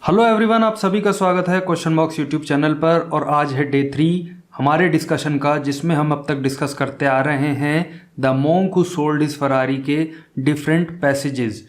Hello everyone, आप सभी का स्वागत है क्वेश्चन बॉक्स यूट्यूब चैनल पर। और आज है डे 3 हमारे डिस्कशन का, जिसमें हम अब तक डिस्कस करते आ रहे हैं the monk who sold his Ferrari के डिफरेंट पैसेजेस।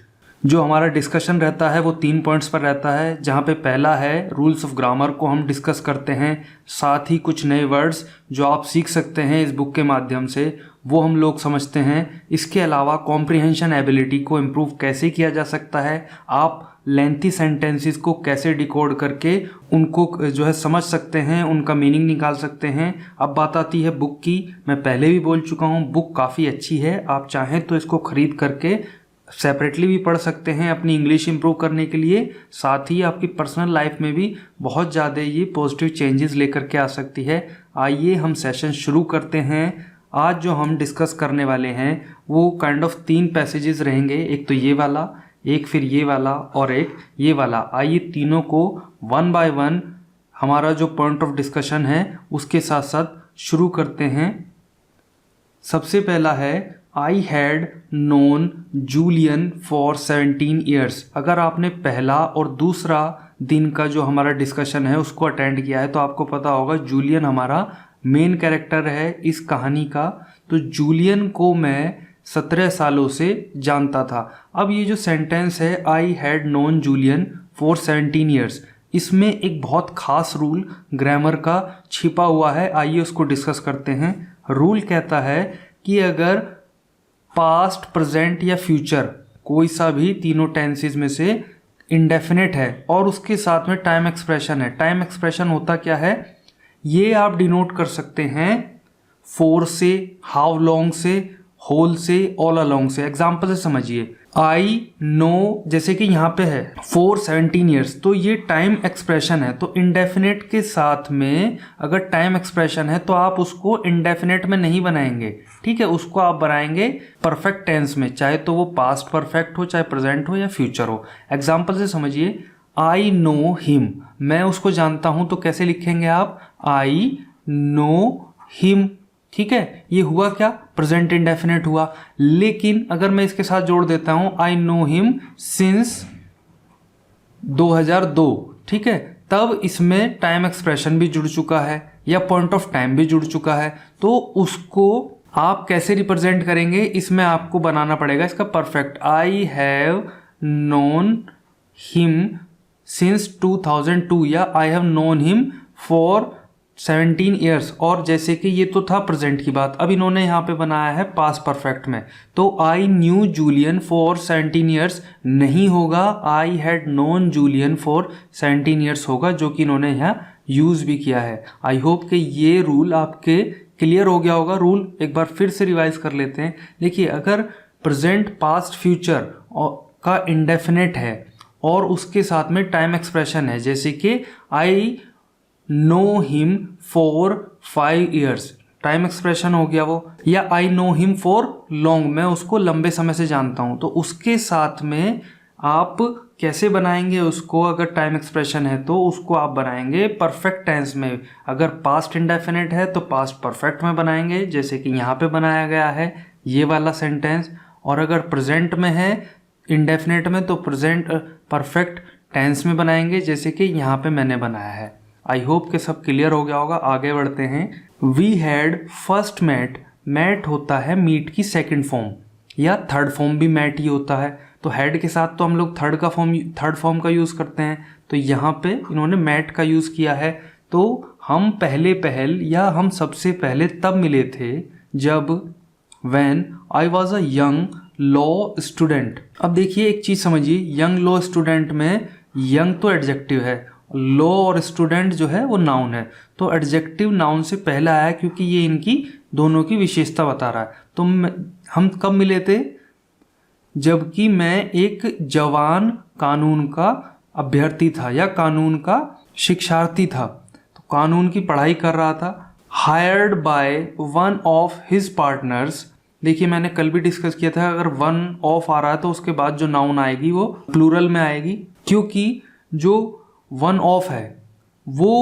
जो हमारा डिस्कशन रहता है वो 3 पॉइंट्स पर रहता है, जहाँ पे पहला है रूल्स ऑफ ग्रामर को हम डिस्कस करते हैं, साथ ही कुछ नए वर्ड्स जो आप सीख सकते हैं इस बुक के माध्यम से वो हम लोग समझते हैं। इसके अलावा कॉम्प्रिहेंशन एबिलिटी को इम्प्रूव कैसे किया जा सकता है, आप लेंथी सेंटेंसेस को कैसे डिकोड करके उनको जो है समझ सकते हैं, उनका मीनिंग निकाल सकते हैं। अब बात आती है बुक की। मैं पहले भी बोल चुका हूँ, बुक काफ़ी अच्छी है, आप चाहें तो इसको ख़रीद करके सेपरेटली भी पढ़ सकते हैं अपनी इंग्लिश इंप्रूव करने के लिए। साथ ही आपकी पर्सनल लाइफ में भी बहुत ज़्यादा ये पॉजिटिव चेंजेस लेकर के आ सकती है। आइए हम सेशन शुरू करते हैं। आज जो हम डिस्कस करने वाले हैं वो काइंड ऑफ 3 पैसेजेस रहेंगे, एक तो ये वाला, एक फिर ये वाला और एक ये वाला। आइए तीनों को वन बाय वन हमारा जो पॉइंट ऑफ डिस्कशन है उसके साथ साथ शुरू करते हैं। सबसे पहला है I had known Julian for 17 years. अगर आपने पहला और दूसरा दिन का जो हमारा डिस्कशन है उसको अटेंड किया है तो आपको पता होगा जूलियन हमारा मेन कैरेक्टर है इस कहानी का। तो जूलियन को मैं 17 सालों से जानता था। अब ये जो सेंटेंस है I had known Julian for 17 years, इसमें एक बहुत खास रूल ग्रामर का छिपा हुआ है। आइए उसको डिस्कस करते हैं। रूल कहता है कि अगर पास्ट, प्रेजेंट या फ्यूचर कोई सा भी तीनों टेंसेस में से इंडेफिनिट है और उसके साथ में टाइम एक्सप्रेशन है। टाइम एक्सप्रेशन होता क्या है, ये आप डिनोट कर सकते हैं फॉर से, हाउ लॉन्ग से, होल से, ऑल अलोंग से। एग्जाम्पल से समझिए, आई नो जैसे कि यहाँ पे है फॉर 17 ईयर्स, तो ये टाइम एक्सप्रेशन है। तो इंडेफिनिट के साथ में अगर टाइम एक्सप्रेशन है तो आप उसको इंडेफिनिट में नहीं बनाएंगे, ठीक है, उसको आप बनाएंगे परफेक्ट टेंस में, चाहे तो वो पास्ट परफेक्ट हो, चाहे प्रेजेंट हो या फ्यूचर हो। एग्जाम्पल से समझिए, आई नो हिम, मैं उसको जानता हूं, तो कैसे लिखेंगे आप, आई नो हिम, ठीक है। ये हुआ क्या, प्रेजेंट इंडेफिनिट हुआ। लेकिन अगर मैं इसके साथ जोड़ देता हूं आई नो हिम सिंस 2002, ठीक है, तब इसमें टाइम एक्सप्रेशन भी जुड़ चुका है या पॉइंट ऑफ टाइम भी जुड़ चुका है। तो उसको आप कैसे रिप्रेजेंट करेंगे, इसमें आपको बनाना पड़ेगा इसका perfect. I have known him since 2002 या I have known him for 17 years. और जैसे कि ये तो था प्रेजेंट की बात, अब इन्होंने यहाँ पे बनाया है पास्ट परफेक्ट में, तो I knew Julian for 17 years नहीं होगा, I had known Julian for 17 years होगा, जो कि इन्होंने यहाँ यूज़ भी किया है। आई होप कि ये रूल आपके क्लियर हो गया होगा। रूल एक बार फिर से रिवाइज कर लेते हैं। देखिए, अगर प्रेजेंट, पास्ट, फ्यूचर का इंडेफिनेट है और उसके साथ में टाइम एक्सप्रेशन है, जैसे कि I know him for 5 years, time expression हो गया वो, या I know him for long, मैं उसको लंबे समय से जानता हूं, तो उसके साथ में आप कैसे बनाएंगे उसको, अगर टाइम एक्सप्रेशन है तो उसको आप बनाएंगे परफेक्ट टेंस में। अगर पास्ट इंडेफिनिट है तो पास्ट परफेक्ट में बनाएंगे, जैसे कि यहाँ पे बनाया गया है ये वाला सेंटेंस। और अगर प्रेजेंट में है इंडेफिनिट में तो प्रेजेंट परफेक्ट टेंस में बनाएंगे, जैसे कि यहाँ पे मैंने बनाया है। आई होप कि सब क्लियर हो गया होगा। आगे बढ़ते हैं। We had first met, met होता है मीट की सेकंड फॉर्म, या थर्ड फॉर्म भी मेट ही होता है। तो हैड के साथ तो हम लोग थर्ड फॉर्म का यूज़ करते हैं, तो यहाँ पे इन्होंने मेट का यूज़ किया है। तो हम या हम सबसे पहले तब मिले थे जब when I was a young law student. अब देखिए एक चीज़ समझिए, यंग लॉ स्टूडेंट में यंग तो एडजेक्टिव है, लॉ और स्टूडेंट जो है वो नाउन है, तो एडजेक्टिव नाउन से पहला आया क्योंकि ये इनकी दोनों की विशेषता बता रहा है। तो हम कब मिले थे, जबकि मैं एक जवान कानून का अभ्यर्थी था या कानून का शिक्षार्थी था, तो कानून की पढ़ाई कर रहा था। Hired by one of his partners, देखिए मैंने कल भी डिस्कस किया था, अगर वन ऑफ आ रहा है तो उसके बाद जो नाउन आएगी वो प्लूरल में आएगी, क्योंकि जो वन ऑफ है वो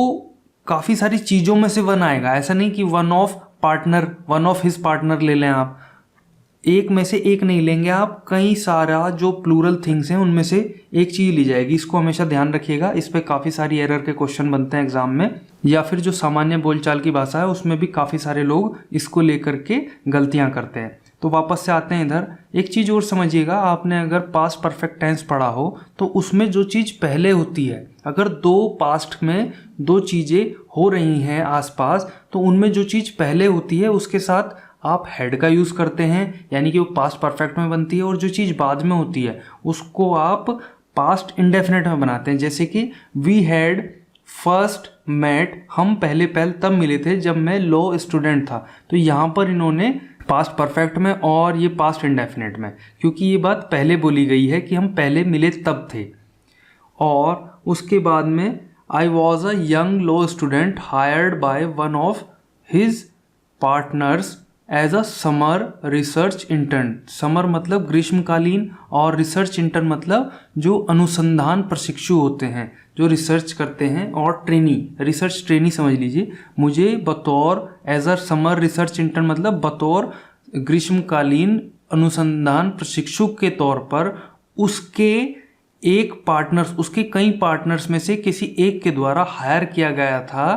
काफ़ी सारी चीज़ों में से वन आएगा। ऐसा नहीं कि one of partner, one of his partner ले लें आप, एक में से एक नहीं लेंगे आप, कई सारा जो प्लूरल थिंग्स हैं उनमें से एक चीज़ ली जाएगी। इसको हमेशा ध्यान रखिएगा, इस पे काफ़ी सारी एरर के क्वेश्चन बनते हैं एग्जाम में, या फिर जो सामान्य बोलचाल की भाषा है उसमें भी काफ़ी सारे लोग इसको लेकर के गलतियाँ करते हैं। तो वापस से आते हैं इधर, एक चीज़ और समझिएगा, आपने अगर पास्ट परफेक्ट टेंस पढ़ा हो तो उसमें जो चीज़ पहले होती है, अगर दो पास्ट में दो चीज़ें हो रही हैं आसपास, तो उनमें जो चीज़ पहले होती है उसके साथ आप हैड का यूज़ करते हैं, यानी कि वो पास्ट परफेक्ट में बनती है, और जो चीज़ बाद में होती है उसको आप पास्ट इंडेफिनेट में बनाते हैं। जैसे कि वी हैड फर्स्ट मेट, हम पहले तब मिले थे जब मैं लॉ स्टूडेंट था। तो यहाँ पर इन्होंने पास्ट परफेक्ट में और ये पास्ट इंडेफिनेट में, क्योंकि ये बात पहले बोली गई है कि हम पहले मिले तब थे। और उसके बाद में I was a young law student hired by one of his partners as a summer research intern. Summer मतलब ग्रीष्मकालीन, और रिसर्च इंटर्न मतलब जो अनुसंधान प्रशिक्षु होते हैं, जो रिसर्च करते हैं, और ट्रेनी, रिसर्च ट्रेनी समझ लीजिए। मुझे बतौर as a summer research intern मतलब बतौर ग्रीष्मकालीन अनुसंधान प्रशिक्षु के तौर पर उसके उसके कई पार्टनर्स में से किसी एक के द्वारा हायर किया गया था।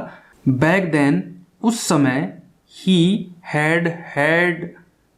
बैक देन, उस समय, ही हैड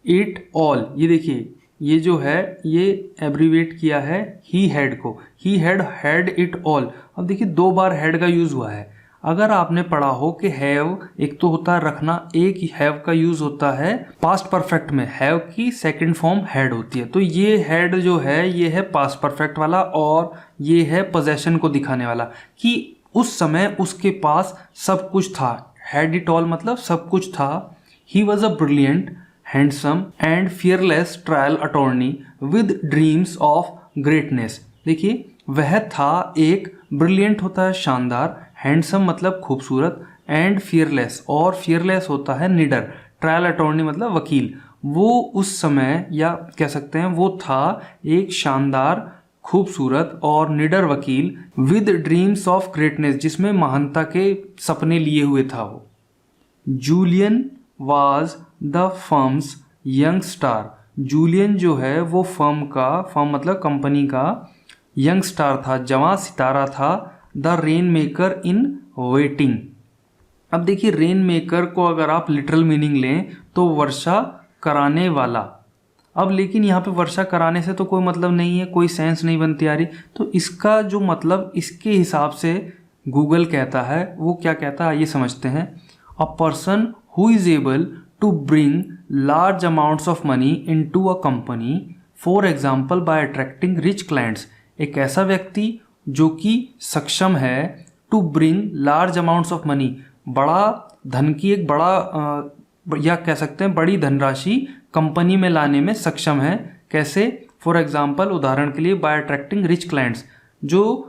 इट ऑल। ये देखिए, ये जो है ये एब्रीवेट किया है ही हैड को, ही हैड इट ऑल। अब देखिए दो बार हैड का यूज़ हुआ है। अगर आपने पढ़ा हो कि हैव एक तो होता है रखना, एक हैव का यूज़ होता है पास्ट परफेक्ट में, हैव की सेकंड फॉर्म हैड होती है। तो ये हैड जो है ये है पास्ट परफेक्ट वाला, और ये है पोजेशन को दिखाने वाला कि उस समय उसके पास सब कुछ था। हैड इट ऑल मतलब सब कुछ था। He was a brilliant, handsome and fearless trial attorney with dreams of greatness. देखिए, वह था एक, ब्रिलियंट होता है शानदार, हैंडसम मतलब खूबसूरत, एंड फियरलेस, और फियरलेस होता है निडर, ट्रायल अटॉर्नी मतलब वकील। वो उस समय, या कह सकते हैं वो था एक शानदार, खूबसूरत और निडर वकील, विद ड्रीम्स ऑफ ग्रेटनेस, जिसमें महानता के सपने लिए हुए था वो। Julian was the firm's young star. Julian जो है वो फर्म मतलब कंपनी का यंग स्टार था, जवां सितारा था। The rain maker in waiting. अब देखिए, रेन मेकर को अगर आप लिटरल मीनिंग लें तो वर्षा कराने वाला। अब लेकिन यहाँ पे वर्षा कराने से तो कोई मतलब नहीं है, कोई सेंस नहीं बनती आ रही। तो इसका जो मतलब इसके हिसाब से गूगल कहता है, वो क्या कहता है आइए समझते हैं। A person who is able to bring large amounts of money into a company, for example by attracting rich clients। एक ऐसा व्यक्ति जो कि सक्षम है to bring large amounts of money, बड़ा धन की एक या कह सकते हैं बड़ी धनराशि कंपनी में लाने में सक्षम है। कैसे? फॉर एग्जाम्पल, उदाहरण के लिए, बाय अट्रैक्टिंग रिच क्लाइंट्स, जो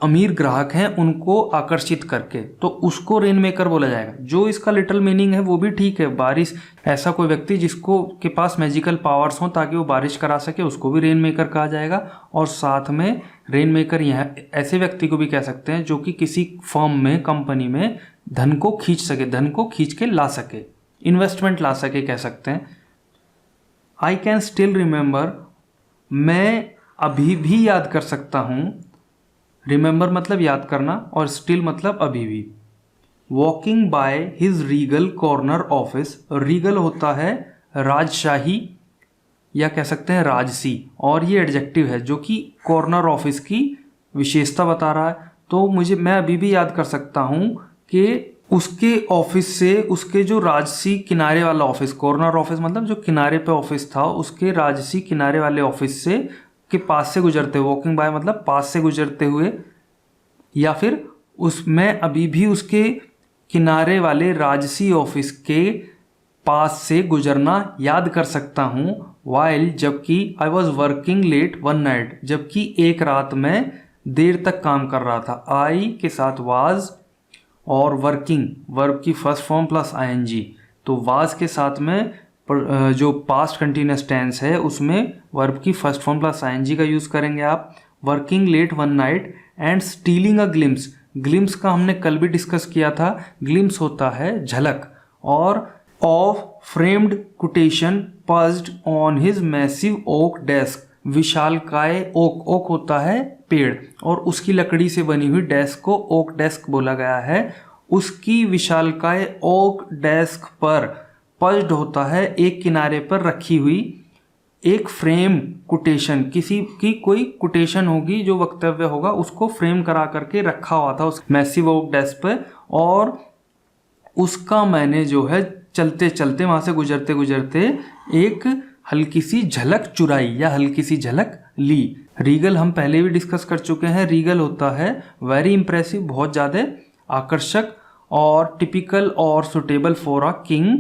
अमीर ग्राहक हैं उनको आकर्षित करके, तो उसको रेन मेकर बोला जाएगा। जो इसका लिटल मीनिंग है वो भी ठीक है, बारिश, ऐसा कोई व्यक्ति जिसको के पास मैजिकल पावर्स हों ताकि वो बारिश करा सके, उसको भी रेन मेकर कहा जाएगा। और साथ में रेन मेकर यहाँ ऐसे व्यक्ति को भी कह सकते हैं जो कि किसी फर्म में, कंपनी में धन को खींच सके, धन को खींच के ला सके, इन्वेस्टमेंट ला सके, कह सकते हैं। आई कैन स्टिल रिमेंबर, मैं अभी भी याद कर सकता हूँ। रिमेंबर मतलब याद करना, और स्टिल मतलब अभी भी। Walking by his Regal corner office. Regal होता है राजशाही, या कह सकते हैं राजसी, और ये एडजेक्टिव है जो कि कॉर्नर ऑफिस की विशेषता बता रहा है। तो मैं अभी भी याद कर सकता हूँ कि उसके ऑफिस से, उसके जो राजसी किनारे वाला ऑफिस, कॉर्नर ऑफिस मतलब जो किनारे पे ऑफिस था, उसके राजसी किनारे वाले ऑफिस से के पास से गुजरते हुए, वॉकिंग बाय मतलब पास से गुजरते हुए, या फिर उसमें अभी भी उसके किनारे वाले राजसी ऑफिस के पास से गुजरना याद कर सकता हूँ। वाइल, जबकि, I was working let one night, जबकि एक रात में देर तक काम कर रहा था। आई के साथ वाज, और वर्किंग वर्ब की फर्स्ट फॉर्म प्लस आईएनजी, तो वाज के साथ में जो पास्ट कंटिन्यूअस टेंस है उसमें वर्ब की फर्स्ट फॉर्म प्लस आईएनजी का यूज़ करेंगे आप। Working let one night and stealing a glimpse. Glimpse का हमने कल भी डिस्कस किया था। ग्लिम्स होता है झलक, और of framed quotation perched on his massive oak desk। विशालकाय ओक, ओक होता है पेड़, और उसकी लकड़ी से बनी हुई डेस्क को ओक डेस्क बोला गया है। उसकी विशालकाय ओक डेस्क पर पज्ड होता है, एक किनारे पर रखी हुई एक फ्रेम कोटेशन, किसी की कोई कोटेशन होगी जो वक्तव्य होगा उसको फ्रेम करा करके रखा हुआ था उस मैसिव ओक डेस्क पे, और उसका मैंने जो है चलते चलते वहाँ से गुजरते गुजरते एक हल्की सी झलक चुराई या हल्की सी झलक ली। रीगल हम पहले भी डिस्कस कर चुके हैं। रीगल होता है वेरी इंप्रेसिव, बहुत ज़्यादा आकर्षक, और टिपिकल और सुटेबल फॉर अ किंग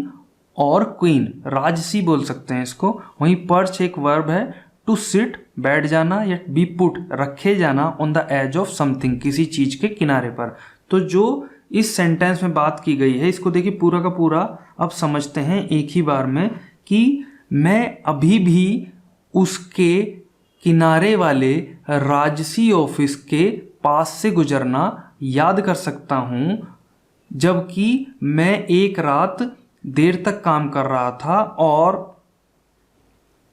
और क्वीन, राजसी बोल सकते हैं इसको। वहीं पर्च एक वर्ब है, टू सिट बैठ जाना, या बी पुट रखे जाना, on the edge of something, किसी चीज के किनारे पर। तो जो इस सेंटेंस में बात की गई है इसको देखिए पूरा का पूरा अब समझते हैं एक ही बार में, कि मैं अभी भी उसके किनारे वाले राजसी ऑफिस के पास से गुजरना याद कर सकता हूँ, जबकि मैं एक रात देर तक काम कर रहा था, और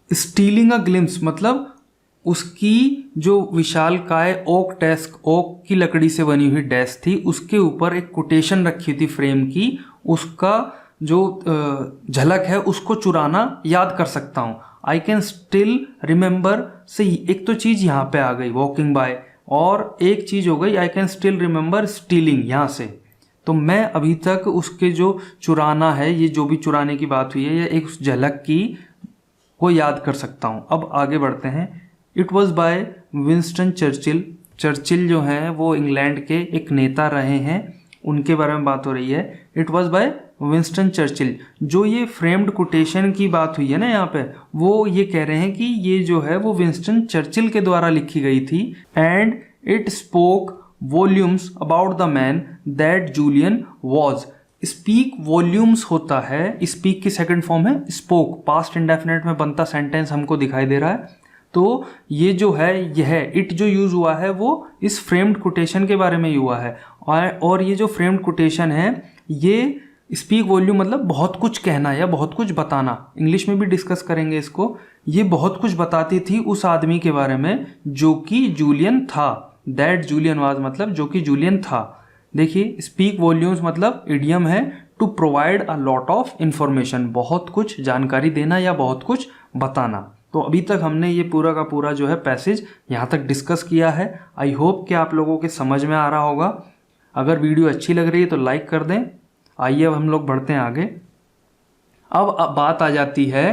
स्टीलिंग अ ग्लिम्स मतलब उसकी जो विशालकाय ओक डेस्क, ओक की लकड़ी से बनी हुई डेस्क थी, उसके ऊपर एक कोटेशन रखी थी फ्रेम की, उसका जो झलक है उसको चुराना याद कर सकता हूँ। आई कैन स्टिल रिमेंबर से एक तो चीज़ यहाँ पे आ गई वॉकिंग बाय, और एक चीज़ हो गई I can still remember stealing यहाँ से। तो मैं अभी तक उसके जो चुराना है, ये जो भी चुराने की बात हुई है, या एक उस झलक की को याद कर सकता हूँ। अब आगे बढ़ते हैं। It was by Winston Churchill. Churchill जो हैं वो इंग्लैंड के एक नेता रहे हैं, उनके बारे में बात हो रही है। It was by Winston Churchill. जो ये फ्रेम्ड कोटेशन की बात हुई है ना यहाँ पे, वो ये कह रहे हैं कि ये जो है वो विंस्टन चर्चिल के द्वारा लिखी गई थी। And it spoke volumes about the man that Julian was. Speak volumes होता है, स्पीक की सेकंड फॉर्म है स्पोक, पास्ट इंडेफिनिट में बनता सेंटेंस हमको दिखाई दे रहा है। तो ये जो है यह इट जो यूज हुआ है वो इस फ्रेम्ड कोटेशन के बारे में ही हुआ है। और ये जो फ्रेम्ड कोटेशन है, ये स्पीक वॉल्यूम मतलब बहुत कुछ कहना या बहुत कुछ बताना, इंग्लिश में भी डिस्कस करेंगे इसको। ये बहुत कुछ बताती थी उस आदमी के बारे में जो कि जूलियन था। दैट जूलियन वाज मतलब जो कि जूलियन था। देखिए स्पीक वॉल्यूम्स मतलब इडियम है to provide a lot of information, बहुत कुछ जानकारी देना या बहुत कुछ बताना। तो अभी तक हमने ये पूरा का पूरा जो है पैसेज यहाँ तक डिस्कस किया है। आई होप कि आप लोगों के समझ में आ रहा होगा। अगर वीडियो अच्छी लग रही है तो लाइक कर दें। आइए अब हम लोग बढ़ते हैं आगे। अब बात आ जाती है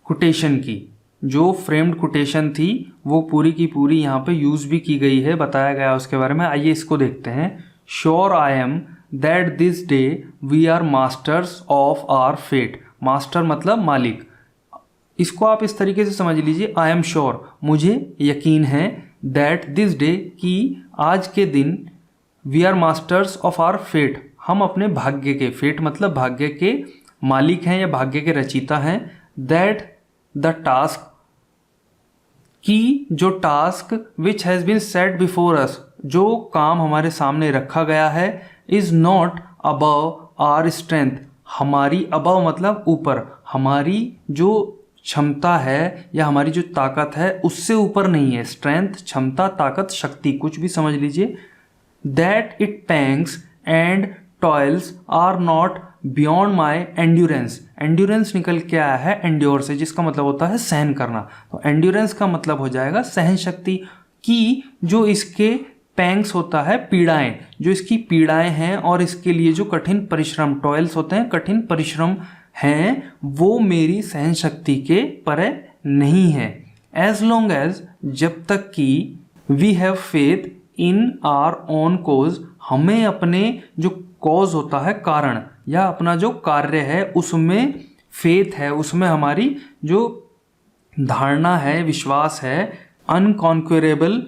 कोटेशन की। जो फ्रेम्ड कोटेशन थी वो पूरी की पूरी यहाँ पे यूज भी की गई है, बताया गया उसके बारे में। आइए इसको देखते हैं। Sure I am that this day we are masters of our fate. Master मतलब मालिक। इसको आप इस तरीके से समझ लीजिए, आई एम श्योर मुझे यकीन है, दैट दिस डे की आज के दिन, we are masters of our fate हम अपने भाग्य के, फेट मतलब भाग्य के मालिक हैं या भाग्य के रचयिता हैं। दैट द टास्क की जो task which has been set before us, जो काम हमारे सामने रखा गया है, is not above our strength. हमारी अबव मतलब ऊपर, हमारी जो क्षमता है या हमारी जो ताकत है उससे ऊपर नहीं है। स्ट्रेंथ क्षमता, ताकत, शक्ति कुछ भी समझ लीजिए। That it pangs and toils are not beyond my endurance. Endurance निकल के आया है एंड्योर से, जिसका मतलब होता है सहन करना। तो एंड्योरेंस का मतलब हो जाएगा सहन शक्ति की। जो इसके पैंग्स होता है पीड़ाएं, जो इसकी पीड़ाएं हैं और इसके लिए जो कठिन परिश्रम, टॉयल्स होते हैं कठिन परिश्रम हैं, वो मेरी सहन शक्ति के परे नहीं है। एज लॉन्ग एज जब तक कि we have faith in our own cause, हमें अपने जो कॉज होता है कारण या अपना जो कार्य है उसमें फेथ है, उसमें हमारी जो धारणा है, विश्वास है। अनकॉन्क्वेरेबल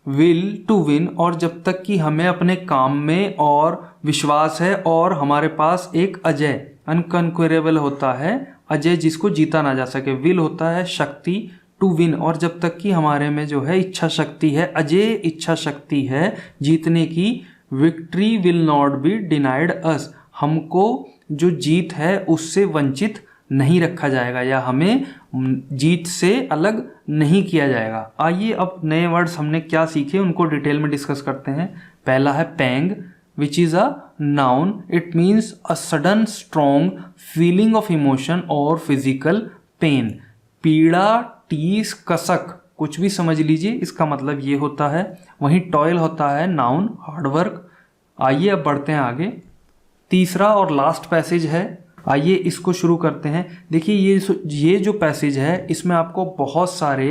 विल टू विन, और जब तक कि हमें अपने काम में और विश्वास है और हमारे पास एक अजय, अनकॉन्क्वेरेबल होता है अजय जिसको जीता ना जा सके, विल होता है शक्ति, टू विन, और जब तक कि हमारे में जो है इच्छा शक्ति है, अजय इच्छा शक्ति है जीतने की। Victory will not be denied us, हमको जो जीत है उससे वंचित नहीं रखा जाएगा या हमें जीत से अलग नहीं किया जाएगा। आइए अब नए वर्ड्स हमने क्या सीखे उनको डिटेल में डिस्कस करते हैं। पहला है pang, which is a noun, it means a sudden strong feeling of emotion और फिजिकल पेन। पीड़ा, टीस, कसक कुछ भी समझ लीजिए, इसका मतलब ये होता है। वहीं टॉयल होता है नाउन, हार्डवर्क। आइए अब बढ़ते हैं आगे। तीसरा और लास्ट पैसेज है, आइए इसको शुरू करते हैं। देखिए ये जो पैसेज है इसमें आपको बहुत सारे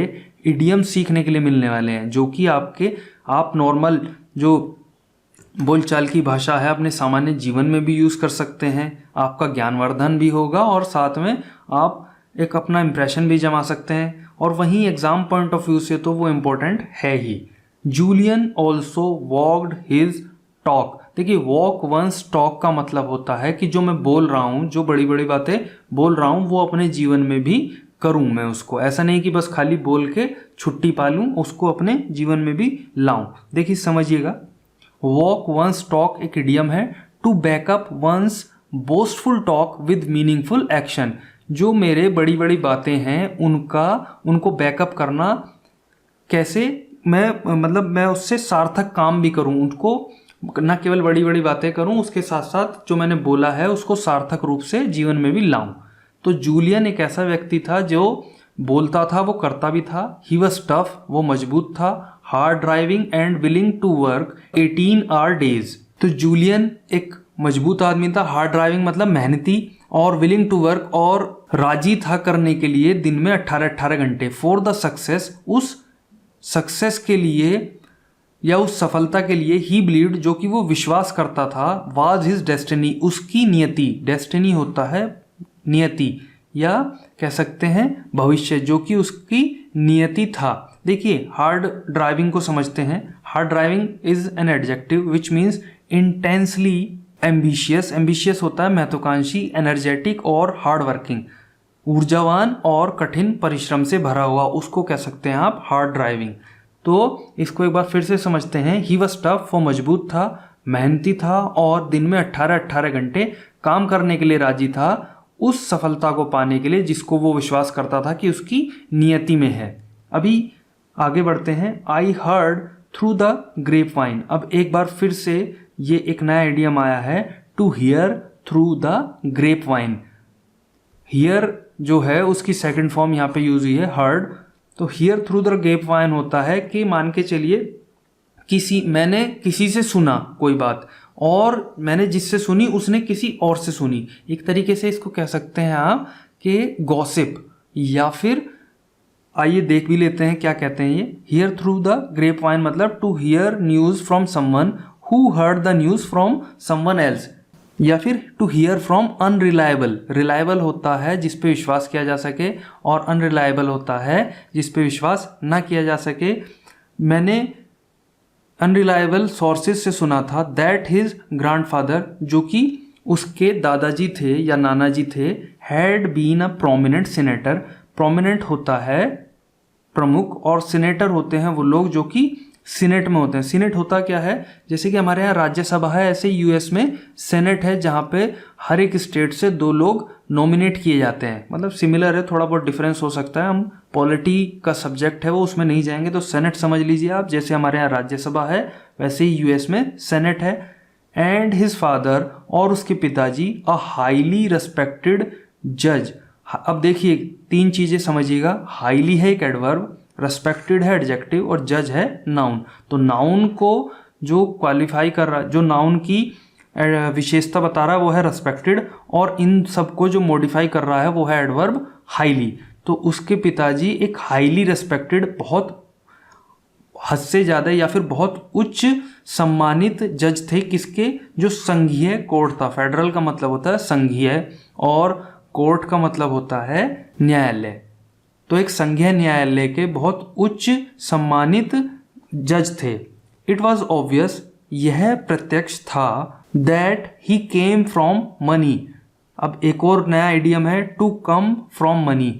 इडियम सीखने के लिए मिलने वाले हैं, जो कि आप नॉर्मल जो बोलचाल की भाषा है अपने सामान्य जीवन में भी यूज़ कर सकते हैं। आपका ज्ञानवर्धन भी होगा और साथ में आप एक अपना इंप्रेशन भी जमा सकते हैं, और वहीं एग्जाम पॉइंट ऑफ व्यू से तो वो इम्पोर्टेंट है ही। Julian also walked his talk. देखिए वॉक वंस टॉक का मतलब होता है कि जो मैं बोल रहा हूँ, जो बड़ी बड़ी बातें बोल रहा हूँ, वो अपने जीवन में भी करूँ मैं उसको। ऐसा नहीं कि बस खाली बोल के छुट्टी पा लूँ, उसको अपने जीवन में भी लाऊं। देखिए समझिएगा, वॉक वंस टॉक एक इडियम है to back up one's boastful talk with meaningful action. जो मेरे बड़ी बड़ी बातें हैं उनको बैकअप करना कैसे, मैं उससे सार्थक काम भी करूं, उनको न केवल बड़ी बड़ी बातें करूं, उसके साथ साथ जो मैंने बोला है उसको सार्थक रूप से जीवन में भी लाऊं। तो जूलियन एक ऐसा व्यक्ति था जो बोलता था वो करता भी था। ही वॉज टफ, वो मजबूत था। Hard driving and willing to work 18 hour days. तो जूलियन एक मजबूत आदमी था, हार्ड ड्राइविंग मतलब मेहनती, और विलिंग टू वर्क और राजी था करने के लिए दिन में 18 घंटे। फॉर द सक्सेस, उस सक्सेस के लिए या उस सफलता के लिए, ही बिलीव्ड जो कि वो विश्वास करता था, वाज हिज डेस्टिनी, उसकी नियति। डेस्टिनी होता है नियति या कह सकते हैं भविष्य, जो कि उसकी नियति था। देखिए हार्ड ड्राइविंग को समझते हैं। Hard driving is an adjective which means intensely ambitious. Ambitious होता है महत्वाकांक्षी, एनर्जेटिक और हार्ड वर्किंग, ऊर्जावान और कठिन परिश्रम से भरा हुआ, उसको कह सकते हैं आप हार्ड ड्राइविंग। तो इसको एक बार फिर से समझते हैं। ही वॉज टफ, वो मजबूत था, मेहनती था और दिन में 18 घंटे काम करने के लिए राजी था, उस सफलता को पाने के लिए जिसको वो विश्वास करता था कि उसकी नियति में है। अभी आगे बढ़ते हैं। I heard through the grapevine. अब एक बार फिर से ये एक नया आइडियम आया है, to hear through the grapevine. Hear जो है उसकी सेकंड फॉर्म यहाँ पे यूज हुई है, हर्ड। तो hear through the grapevine होता है कि मान के चलिए मैंने किसी से सुना कोई बात, और मैंने जिससे सुनी उसने किसी और से सुनी। एक तरीके से इसको कह सकते हैं आप कि गॉसिप, या फिर आइए देख भी लेते हैं क्या कहते हैं ये। Hear through the grapevine मतलब to hear news from someone who heard the news from someone else, या फिर to hear from unreliable. Reliable होता है जिस पे विश्वास किया जा सके, और अनरिलायबल होता है जिस पे विश्वास ना किया जा सके। मैंने अनरिलायबल सोर्सेज से सुना था दैट हिज ग्रैंडफादर, जो कि उसके दादाजी थे या नाना जी थे, had been a prominent senator. Prominent होता है प्रमुख, और सीनेटर होते हैं वो लोग जो कि सीनेट में होते हैं। सीनेट होता क्या है, जैसे कि हमारे यहाँ राज्यसभा है, ऐसे यूएस में सेनेट है, जहाँ पे हर एक स्टेट से 2 लोग नॉमिनेट किए जाते हैं। मतलब सिमिलर है, थोड़ा बहुत डिफरेंस हो सकता है। हम पॉलिटी का सब्जेक्ट है वो, उसमें नहीं जाएंगे, तो सेनेट समझ लीजिए आप। जैसे हमारे यहाँ राज्यसभा है वैसे ही यूएस में सेनेट है। एंड हिज फादर, और उसके पिताजी, अ हाईली रेस्पेक्टेड जज। अब देखिए 3 चीज़ें समझिएगा, हाईली है एक एडवर्ब, रेस्पेक्टेड है एडजेक्टिव, और जज है नाउन। तो नाउन को जो क्वालिफाई कर रहा है, जो नाउन की विशेषता बता रहा है वो है रेस्पेक्टेड, और इन सबको जो मॉडिफाई कर रहा है वो है एडवर्ब हाईली। तो उसके पिताजी एक हाईली रेस्पेक्टेड, बहुत हद से ज़्यादा या फिर बहुत उच्च सम्मानित जज थे। किसके, जो संघीय कोर्ट था। फेडरल का मतलब होता है संघीय, और कोर्ट का मतलब होता है न्यायालय। तो एक संघीय न्यायालय के बहुत उच्च सम्मानित जज थे। इट वॉज ऑब्वियस, यह प्रत्यक्ष था, that he came from money. अब एक और नया आइडियम है, to come from money,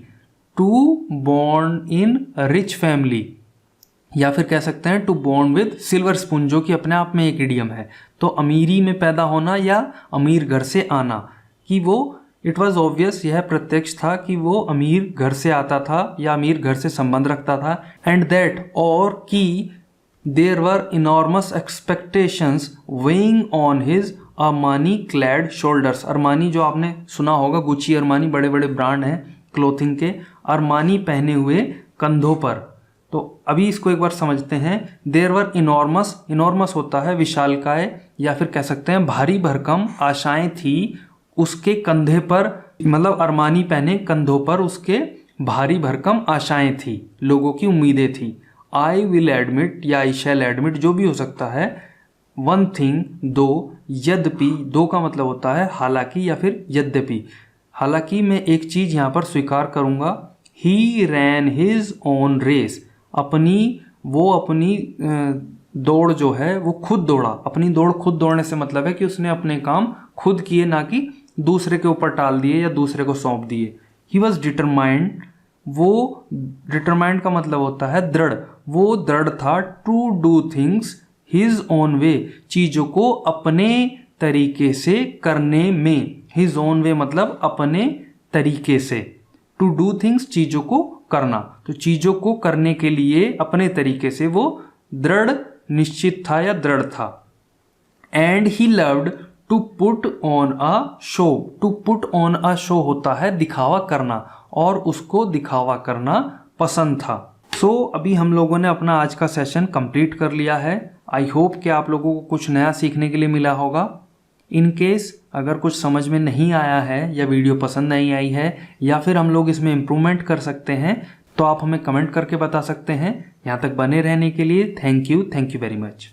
to born in rich family, या फिर कह सकते हैं to born with silver spoon, जो कि अपने आप में एक इडियम है। तो अमीरी में पैदा होना या अमीर घर से आना। कि वो इट वॉज ऑब्वियस, यह प्रत्यक्ष था कि वो अमीर घर से आता था या अमीर घर से संबंध रखता था। एंड दैट, और कि there were enormous expectations weighing on his Armani clad shoulders. Armani जो आपने सुना होगा, गुची अरमानी बड़े बड़े ब्रांड हैं क्लोथिंग के, अरमानी पहने हुए कंधों पर। तो अभी इसको एक बार समझते हैं। देयर वर इनॉर्मस, इनॉर्मस होता है विशालकाय या फिर कह सकते हैं भारी भरकम आशाएं थी उसके कंधे पर, मतलब अरमानी पहने कंधों पर उसके भारी भरकम आशाएं थी, लोगों की उम्मीदें थी। आई विल एडमिट या आई शैल एडमिट, जो भी हो सकता है। वन थिंग, दो, यद्यपि, दो का मतलब होता है हालांकि या फिर यद्यपि, हालांकि मैं एक चीज़ यहाँ पर स्वीकार करूँगा। ही रैन हिज ओन रेस, वो अपनी दौड़ जो है वो खुद दौड़ा। अपनी दौड़ खुद दौड़ने से मतलब है कि उसने अपने काम खुद किए, ना कि दूसरे के ऊपर टाल दिए या दूसरे को सौंप दिए। ही वॉज डिटरमाइंड, वो डिटरमाइंड का मतलब होता है दृढ़, वो दृढ़ था। To do things his own way, चीज़ों को अपने तरीके से करने में। हिज ओन वे मतलब अपने तरीके से। टू डू थिंग्स, चीज़ों को करना, तो चीज़ों को करने के लिए अपने तरीके से वो दृढ़ निश्चित था या दृढ़ था। And he loved to put on a show, to put on a show होता है दिखावा करना, और उसको दिखावा करना पसंद था। सो अभी हम लोगों ने अपना आज का सेशन कंप्लीट कर लिया है। आई होप कि आप लोगों को कुछ नया सीखने के लिए मिला होगा। इन केस अगर कुछ समझ में नहीं आया है या वीडियो पसंद नहीं आई है या फिर हम लोग इसमें इम्प्रूवमेंट कर सकते हैं, तो आप हमें कमेंट करके बता सकते हैं। यहाँ तक बने रहने के लिए थैंक यू वेरी मच।